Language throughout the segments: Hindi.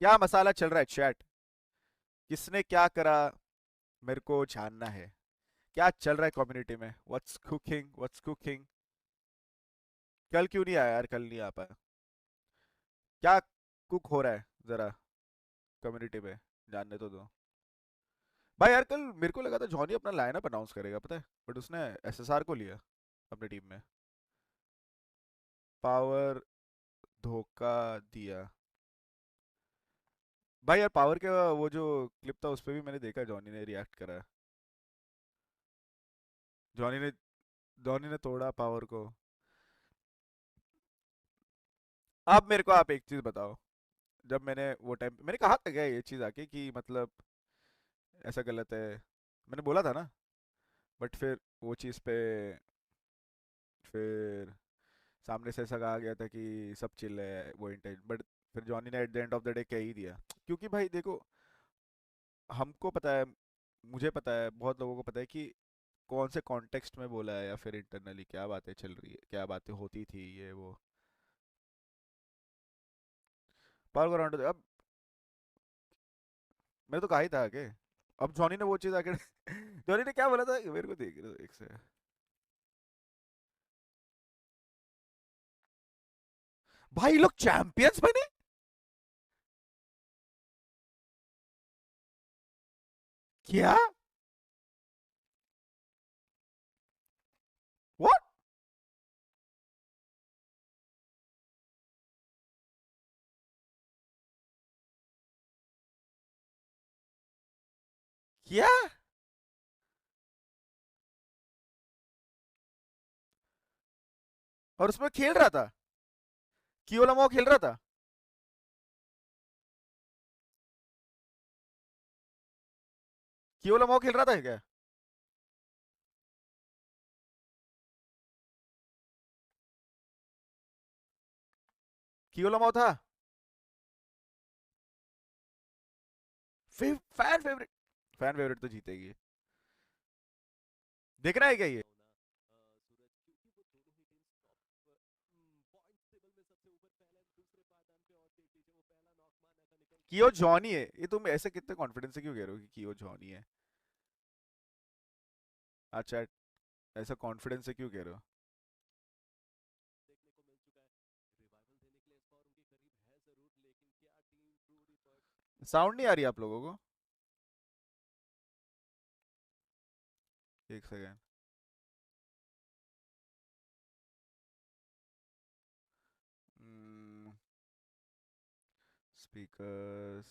क्या मसाला चल रहा है चैट? किसने क्या करा, मेरे को जानना है। क्या चल रहा है कम्युनिटी में? What's cooking, what's cooking? कल क्यों नहीं आया यार? कल नहीं आ पाया। क्या कुक हो रहा है जरा कम्युनिटी में, जानने तो दो। भाई यार कल मेरे को लगा था जॉनी अपना लाइनअप अनाउंस करेगा, पता है, बट उसने एसएसआर को लिया अपनी टीम में। पावर धोखा दिया। भाई यार पावर के वो जो क्लिप था उस पे भी मैंने देखा, जॉनी ने रिएक्ट करा। जॉनी ने जॉनी ने तोड़ा पावर को। अब मेरे को आप एक चीज बताओ। जब मैंने वो टाइम मैंने कहा था क्या ये चीज आके कि मतलब ऐसा गलत है, मैंने बोला था ना। बट फिर वो चीज़ पे फिर सामने से ऐसा कहा गया था कि सब चिल है वो इंटेंट, बट फिर जॉनी ने at the end of the day कह ही दिया। क्योंकि भाई देखो, हमको पता है, मुझे पता है, बहुत लोगों को पता है कि कौन से कॉन्टेक्स्ट में बोला है या फिर इंटरनली क्या बातें चल रही है, क्या बातें होती थी, ये वो। पावर ग्राउंड अब मैं तो कहा ही था आगे। अब जॉनी ने वो चीज़ आके जॉनी ने क्या बोला था मेरे को देख रहे हो एक से। भाई लोग चैंपियंस बने। क्या? व्हाट? क्या? और उसमें खेल रहा था, कियोलामो खेल रहा था। कियोलामो खेल रहा था क्या? कियोलामो था। Fan favourite. फैन फेवरेट तो जीतेगी। देखना है क्या ये? कियो जॉनी है ये? तुम ऐसे कितने कॉन्फिडेंस से क्यों कह रहे हो कि कियो जॉनी है? अच्छा, ऐसा कॉन्फिडेंस से क्यों कह रहे हो? साउंड नहीं आ रही आप लोगों को? एक सेकेंड। स्पीकर्स।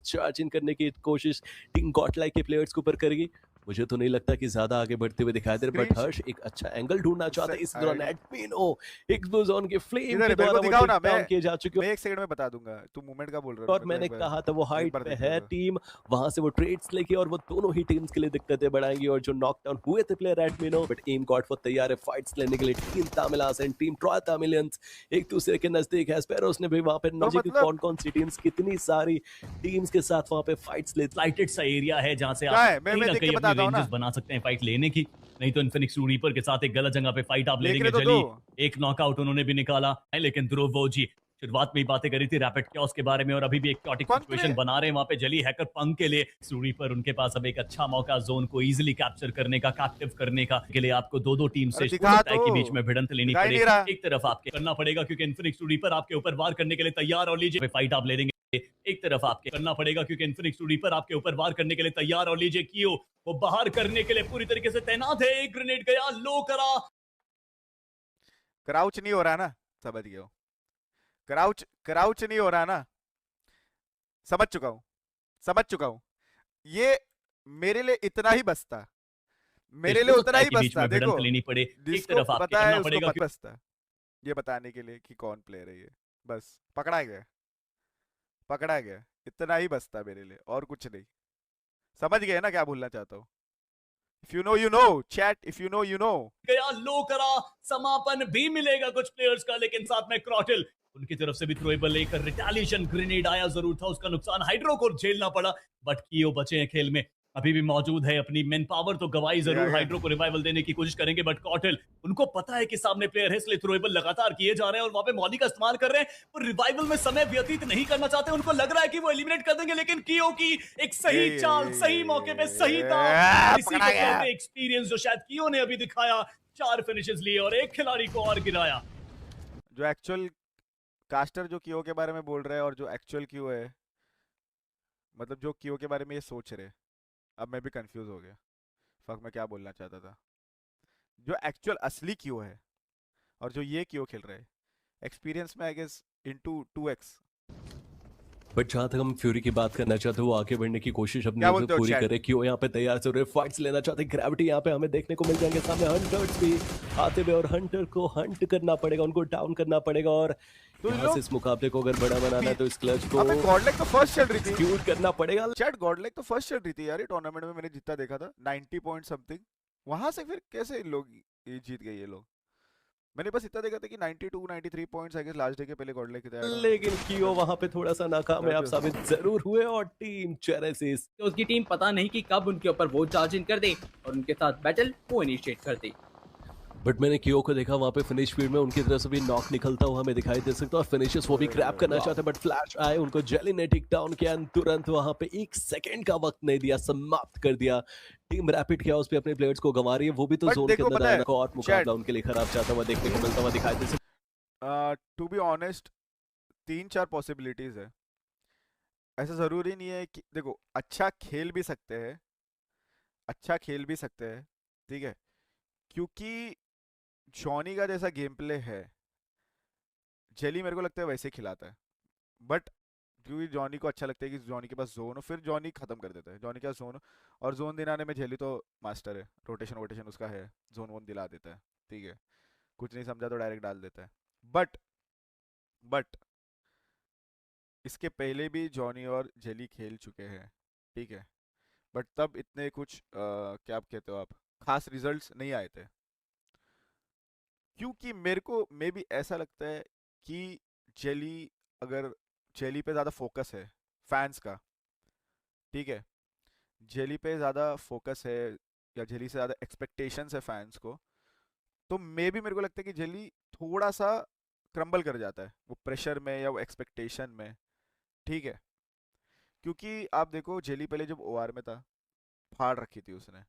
चार्ज इन करने की कोशिश टीम गॉटलाइक के प्लेयर्स के ऊपर करेगी। मुझे तो नहीं लगता कि ज्यादा आगे बढ़ते हुए दिखाई दे रहे, बट स्क्रीन हर्ष एक अच्छा एंगल ढूंढना चाहते हैं। इस दौरान आईडी एडमिनो एक ब्लू जोन के फ्लेम किधर के है मेरे को द्वारा वो दिखाओ टेक ना। डाउन किए जा चुके हैं। मैं एक सेकंड में बता दूंगा। तुम मूवमेंट का बोल रहे हो ना, और मेरे को मैंने एक बार कहा था वो एक हाइट बार पे देखने है दो। टीम, वहां से वो ट्रेड्स लेके और वो दोनों ही टीम्स के लिए दिक्कतें बढ़ाएंगी। और जो नॉकडाउन हुए थे प्लेयर एडमिनो, बट एम गॉड फॉर तैयार है फाइट्स लेने के लिए। टीम तामिलास एंड टीम ट्रॉय तामिलियंस एक दूसरे के नजदीक है। स्पैरोस ने भी वहां पे तो नॉजी की मतलब कौन कौन सी टीम्स कितनी सारी टीम्स के साथ वहां पे फाइट्स ले। लाइटेड सा एरिया है जहां से क्या आप है, कहीं मैं ना देख के कहीं अपनी बताता हूँ रेंजेस ना। बना सकते हैं फाइट लेने की। नहीं तो इन्फिनिक्स रीपर के साथ एक गलत जगह पे फाइट आप ले देखने लेंगे। तो दो। जली एक नॉकआउट उन्होंने भी निकाला है, लेकिन ध्रुव वो जी शुरुआत में ही बातें करी थी रैपिड क्योस के बारे में, और अभी भी एक चॉटिक कौन प्ले? सिचुएशन बना रहे हैं वहां पे जली हैकर पंग के लिए। सूरी पर उनके पास अब एक अच्छा मौका जोन को इजीली कैप्चर करने का, कैप्टिव करने का। के लिए आपको दो दो टीम अरे से हो दिखा सकता है तो, कि बीच में भिड़ंत लेनी दिखाई पड़े। नहीं रहा। एक तरफ आपके करना पड़ेगा क्योंकि इन्फिनिक्स रीपर आपके ऊपर वार करने के लिए तैयार, और लीजिए फाइट आप ले लेंगे। एक तरफ आपके करना पड़ेगा क्योंकि इन्फिनिक्स रीपर आपके ऊपर वार करने के लिए तैयार, और लीजिए कियो वो बाहर करने के लिए पूरी तरीके से तैनात है। एक ग्रेनेड गया, लो करा। क्राउच नहीं हो रहा ना? समझ गया हूँ। क्राउच क्राउच नहीं हो रहा ना? समझ चुका हूँ, समझ चुका हूँ। ये मेरे लिए इतना ही बसता, मेरे लिए हो सकता उतना है ही कि बीच बसता। में देखो, भिड़ंत लेनी पड़े। एक जिसको तरफ आपके पता है करना उसको पड़ेगा पता बसता, ये बताने के लिए कि कौन प्लेयर है ये। बस पकड़ा गया, पकड़ा गया। इतना ही बसता मेरे लिए, और कुछ नहीं। समझ गए ना क्या बोलना चाहता हूँ? If you know you know chat, if you know you know. गया, लो करा। समापन भी मिलेगा कुछ प्लेयर्स का, लेकिन साथ में क्रॉटल उनकी तरफ से भी थ्रोएबल लेकर रिटेलिएशन ग्रेनेड आया जरूर था, उसका नुकसान हाइड्रो को झेलना पड़ा, बट कियो बचे हैं खेल में। अभी भी मौजूद है, अपनी मैन पावर तो गवाई जरूर, या। हाइड्रो को रिवाइवल देने की कोशिश करेंगे, बट कॉटल उनको पता है कि सामने प्लेयर है, इसलिए थ्रोएबल लगातार किए जा रहे हैं और वहां पे मॉली का इस्तेमाल कर रहे हैं। वो रिवाइवल में समय व्यतीत नहीं करना चाहते, उनको लग रहा है कि वो एलिमिनेट कर देंगे, लेकिन कियो की एक सही चाल, सही मौके पे सही दाव, इसी को कहते एक्सपीरियंस, जो शायद कियो ने अभी दिखाया। 4 फिनिशेस लिए और एक खिलाड़ी को और गिराया। जो एक्चुअल कास्टर जो कियो के बारे में बोल रहा है और जो एक्चुअल कियो है, मतलब जो कियो के बारे में ये सोच रहे, अब मैं भी कंफ्यूज हो गया। फक मैं क्या बोलना चाहता था। जो एक्चुअल असली कियो है और जो ये कियो खेल रहे हैं, एक्सपीरियंस में I guess into 2x। But जहां तक हम फ्यूरी की बात करना चाहते हैं, वो आगे बढ़ने की कोशिश अपनी क्या ओर से बोलते हो पूरी चैट? करे। क्यों यहाँ पे तैयार से रहे फाइट्स लेना चाहते हैं। ग्रेविटी यहाँ पे हमें देखने को मिल जाएंगे सामने हंटर्स भी आते हुए, और हंटर को हंट करना पड़ेगा, उनको डाउन करना पड़ेगा। और तो इन यहाँ लोग से इस मुकाबले को अगर बड़ा बनाना है तो इस क्लच को अबे गॉडलाइक तो फर्स्ट चल रही थी। एक्सक्यूट करना पड़ेगा। चैट गॉडलाइक तो फर्स्ट चल रही थी यार, ये टूर्नामेंट में मैंने जितना देखा था 90 पॉइंट समथिंग। वहां से फिर कैसे लोग ये जीत गए ये लोग? मैंने बस इतना देखा था कि 92 93 points I guess last day के पहले गॉडलाइक के थे। लेकिन कियो वहां पे थोड़ा सा नाकामयाब साबित जरूर हुए। और टीम चेरेसिस तो उसकी टीम पता नहीं कि कब उनके ऊपर वो चार्ज इन कर दे और उनके साथ बैटल वो इनिशिएट कर दे। बट मैंने कियो को देखा वहां पे फिनिश फील्ड में, उनकी तरफ से भी नॉक निकलता हुआ हमें दिखाई दे सकता है। और फिनिशेस वो भी क्रैप करना चाहते हैं, बट फ्लैश आए, उनको जेली ने टिक डाउन किया, तुरंत वहां पे 1 सेकंड का वक्त नहीं दिया, समाप्त कर दिया। टीम रैपिड क्या उस पे अपने प्लेयर्स को गंवा रही है, वो भी तो But जोन के देखो अंदर पता है, आना को और मुकाबला उनके लिए खराब जाता हुआ देखने को मिलता हुआ दिखाई दे सकता टू बी ऑनेस्ट 3-4 पॉसिबिलिटीज है। ऐसा जरूरी नहीं है कि देखो अच्छा खेल भी सकते हैं, अच्छा खेल भी सकते हैं, ठीक है, क्योंकि जॉनी का जैसा गेम प्ले है जेली मेरे को लगता है वैसे ही खिलाता है। बट क्योंकि जॉनी को अच्छा लगता है कि जॉनी के पास जोन हो, फिर जॉनी खत्म कर देता है। जॉनी के पास जोन हो और जोन दिलाने में जेली तो मास्टर है, रोटेशन वोटेशन उसका है, जोन वोन दिला देता है, ठीक है, कुछ नहीं समझा तो डायरेक्ट डाल देता है। बट इसके पहले भी जॉनी और जेली खेल चुके हैं, ठीक है, बट तब इतने कुछ क्या आप कहते हो आप, खास रिजल्ट्स नहीं आए थे। क्योंकि मेरे को मे भी ऐसा लगता है कि जेली, अगर जेली पे ज़्यादा फोकस है फैंस का, ठीक है, जेली पे ज़्यादा फोकस है या जेली से ज़्यादा एक्सपेक्टेशंस है फैंस को, तो मे भी मेरे को लगता है कि जेली थोड़ा सा क्रम्बल कर जाता है वो प्रेशर में या वो एक्सपेक्टेशन में, ठीक है। क्योंकि आप देखो जेली पहले जब ओआर में था फाड़ रखी थी उसने,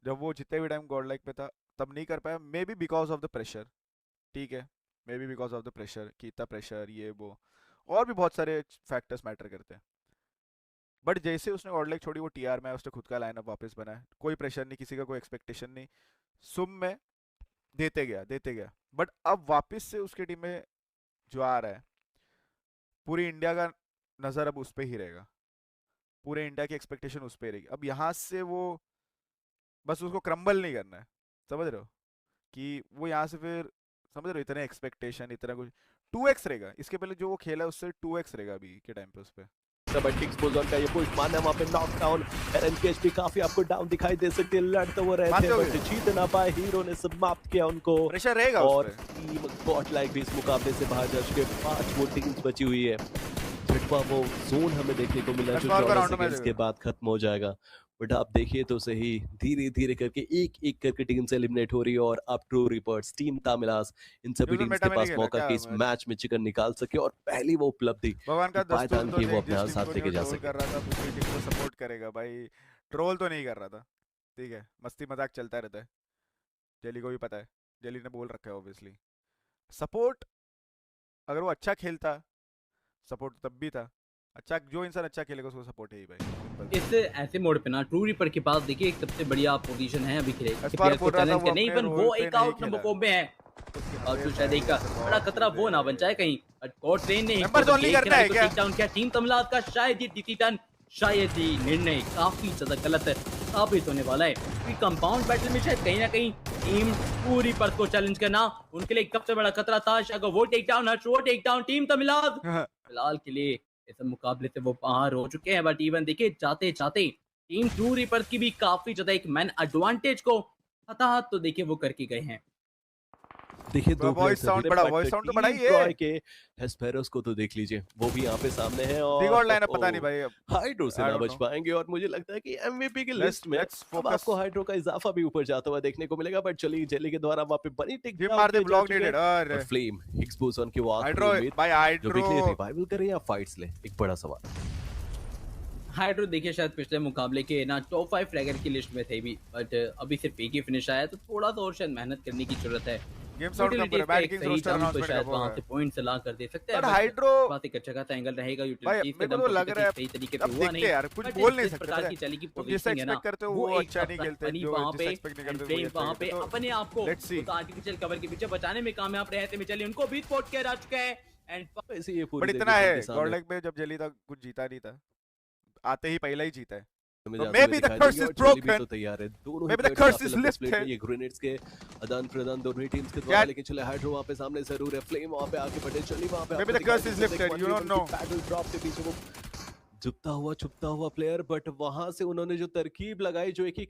जब वो जितने भी टाइम गॉड लाइक पे था तब नहीं कर पाया, may be because of the pressure, ठीक है, may be because of the pressure, कि इतना प्रेशर ये वो और भी बहुत सारे फैक्टर्स मैटर करते हैं। बट जैसे उसने गॉड लाइक छोड़ी वो टीआर में उसने खुद का लाइनअप वापस बनाया, कोई प्रेशर नहीं, किसी का कोई एक्सपेक्टेशन नहीं, सुम में देते गया। बट अब वापस से उसकी टीम में जो आ रहा है, पूरी इंडिया का नज़र अब उस पर ही रहेगा, पूरे इंडिया की एक्सपेक्टेशन उस पर रहेगी। अब यहाँ से वो बस उसको क्रम्बल नहीं करना है, समझ रहे हो, कि वो यहाँ से फिर समझ रहे हो इतने एक्सपेक्टेशन इतना कुछ 2x रहेगा, इसके पहले जो वो खेला उससे 2x रहेगा अभी के टाइम पे उस पे। का ये पुश मारना, वहां पे नॉकडाउन एरएनकेएच भी काफी आपको डाउन दिखाई दे सकते हैं। लड़ते वो रहे थे बट जीत ना पाए, हीरो ने समाप्त किया उनको। प्रेशर रहेगा और उस पे। टीम गॉडलाइक भी इस मुकाबले से बाहर जा चुके, 5 वो टीम्स बची हुई है। छठवां वो जोन हमें देखने को मिला जो 14 सेकंड्स के बाद खत्म हो जाएगा। बट आप देखिए तो सही, धीरे धीरे करके एक एक करके टीम से एलिमिनेट हो रही है। और अब ट्रू रिपर्ट्स, टीम तामिलास, इन सभी टीम्स के पास मौका कि इस मैच में चिकन निकाल सके और पहली वो उपलब्धि भगवान का पायदान की वो अपने साथ लेके जा सके। कर रहा था दूसरी टीम को सपोर्ट करेगा भाई, ट्रोल तो नहीं कर रहा था, ठीक है, मस्ती मजाक चलता रहता है, जेली को भी पता है, जेली ने बोल रखा है ऑब्वियसली। सपोर्ट अगर वो अच्छा खेलता, सपोर्ट तब भी था, अच्छा जो इंसान अच्छा खेलेगा उसको सपोर्ट है ही भाई। इस ऐसे मोड पे ना ट्रू रिपर के पास देखिए एक सबसे बढ़िया पोजीशन है अभी खेले प्लेयर को चैलेंज करने, इवन वो एक आउट नंबर 4 में है, और जो शायद एक बड़ा खतरा वो ना बन जाए कहीं। और ट्रेन ने नंबर ओनली करना है क्या? टेक डाउन किया टीम तमिलनाडु का, शायद ये डिसीजन, शायद ही निर्णय काफी ज्यादा गलत साबित होने वाला है। क्योंकि कंपाउंड बैटल में शायद कहीं ना कहीं टीम पूरी पर को चैलेंज करना उनके लिए एक सबसे बड़ा खतरा था। शायद वो टेक डाउन, हर्ष वो टेक डाउन, टीम तमिलनाडु फिलहाल के लिए इस मुकाबले से वो बाहर हो चुके हैं। बट इवन देखिए जाते जाते टीम ट्रू रिपर्स की भी काफी ज्यादा एक मैन एडवांटेज को हताहत तो देखिए वो करके गए हैं। देखिए दो वॉइस players साउंड अभी बड़ा, but वॉइस साउंड तो team बढ़ाइए। Troy के Hesperos को तो देख लीजिए, वो भी यहाँ पे सामने है और रिकॉर्ड लाइन पता नहीं भाई अब। हाइड्रो से I ना don't बच know. पाएंगे और मुझे लगता है कि एमवीपी की Let's लिस्ट में let's अब focus. आपको हाइड्रो का इजाफा भी ऊपर जाता हुआ देखने को मिलेगा, बट चलिए जेली के द्वारा वहाँ पे बनी टिक जिम मार दे, ब्लॉक नीडेड। और अरे फ्लेम एक्सपोज ऑन के वो आखिरी हाइड्रो उम्मीद भाई, जो हाइड्रो वीकली रिवाइवल करे या फाइट्स ले, एक बड़ा सवाल। हाइड्रो देखिए शायद पिछले मुकाबले के ना टॉप 5 फ्रैगर की लिस्ट में थे भी, बट अभी सिर्फ एक ही फिनिश आया, तो थोड़ा सा और शायद मेहनत करने की जरूरत है। गेम साउंड कम यूटिलिटीज करे, का बैड एक किंग्स सही रोस्टर दाम तो अनाउंसमेंट शायद का वहां वो से है। पॉइंट्स ला कर दे सकते हैं, पर बट हाइड्रो बात एक अच्छा खासा एंगल रहेगा भाई यूटिलिटीज के मेरे को दम तो पर लग रहा है सही तरीके से अब हुआ देखते नहीं। हैं यार, कुछ बट बोल नहीं जिस सकते प्रकार पता की है। चली की तुम जिससे पोजीशनिंग है ना, एक्सपेक्ट करते हो वो अच्छा नहीं खेलते, अपनी जो वहां जिससे पे एक्सपेक्ट नहीं करते फ्लेम वो वहां पे अच्छा अपने आप को लेट्स सी। उस आर्टिफिशियल कवर के पीछे बचाने में कामयाब रहे थे। मिचेली उनको भी स्पॉट किया जा चुका है एंड वैसे ये पूरी बट तरीके इतना से है उनके सामने गॉडलैक में जब जेली था कुछ जीता नहीं था, आते ही पहला ही जीता है। में So जाते maybe हुए the दिखाई curse देंगे is और जेली भी broken. तो तैयार है, दोनों Maybe he the players curse काफी is लंबे split lifted. में ये ग्रेनेड्स के आदान प्रदान दोनों ही टीम्स के क्या? द्वारा, लेकिन चले हाइड्रो वहां पे सामने जरूर है, फ्लेम वहां पे आके बढ़े, चली वहां पे Maybe the curse is lifted, you don't know. Paddle drop के पीछे वो छुपता हुआ प्लेयर, बट वहां से उन्होंने जो तरकीब लगाई, जो एक ही